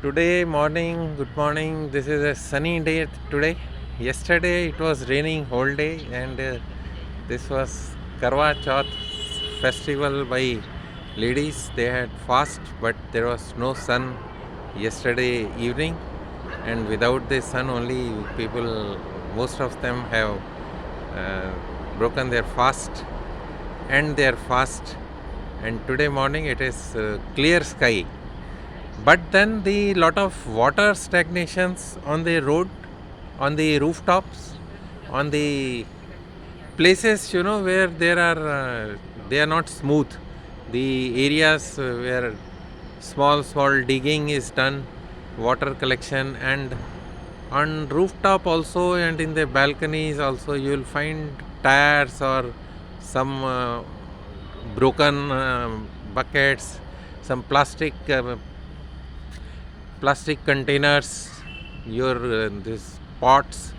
Today morning, good morning. This is a sunny day today. Yesterday it was raining whole day, and this was Karwa Chauth festival by ladies. They had fast, but there was no sun yesterday evening, and without the sun, only people, most of them have uh, broken their fast, and their fast. And today morning it is clear sky, but then the lot of water stagnations on the road, on the rooftops, on the places, where there are they are not smooth, the areas where small digging is done, water collection, and on rooftop also, and in the balconies also, you will find tires or some broken buckets, some plastic containers, your this pots,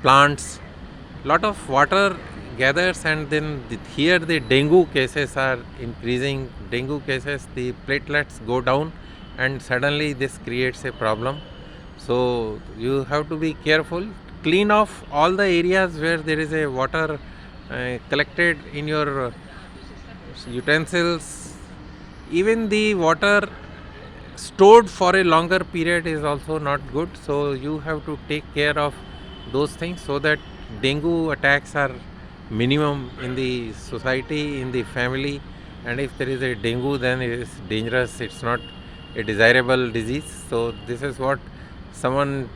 plants. Lot of water gathers, and then here the dengue cases are increasing. Dengue cases, the platelets go down, and suddenly this creates a problem. So you have to be careful. Clean off all the areas where there is a water collected in your utensils. Even the water stored for a longer period is also not good. So you have to take care of those things so that dengue attacks are minimum in the society, in the family. And if there is a dengue, then it is dangerous. It's not a desirable disease. So this is what someone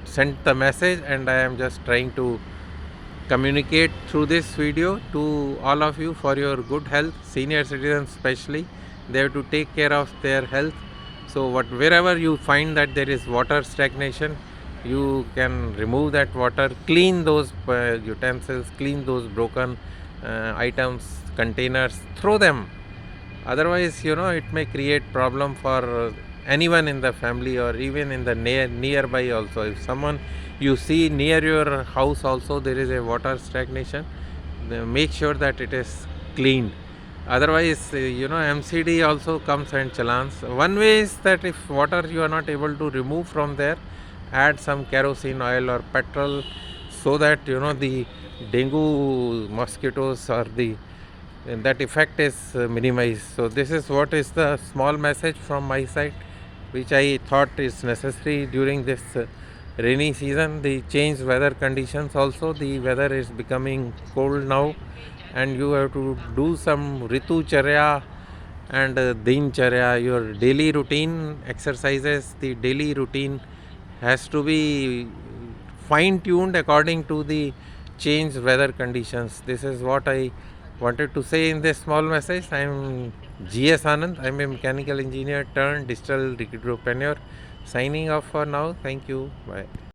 sent the message, and I am just trying to communicate through this video to all of you for your good health. Senior citizens especially, they have to take care of their health. So wherever you find that there is water stagnation, you can remove that water, clean those utensils, clean those broken items, containers, throw them. Otherwise, it may create problem for anyone in the family, or even in the nearby also. If someone you see near your house also there is a water stagnation, make sure that it is cleaned. Otherwise, MCD also comes and challans. One way is that if water you are not able to remove from there, add some kerosene oil or petrol, so that the dengue mosquitoes or the that effect is minimized. So this is what is the small message from my side, which I thought is necessary during this rainy season. The changed weather conditions also, the weather is becoming cold now, and you have to do some ritu charya and din charya, your daily routine exercises. The daily routine has to be fine tuned according to the changed weather conditions. This is what I wanted to say in this small message. I am GS Anand. I am a mechanical engineer turned digital recruitpreneur. Signing off for now. Thank you. Bye.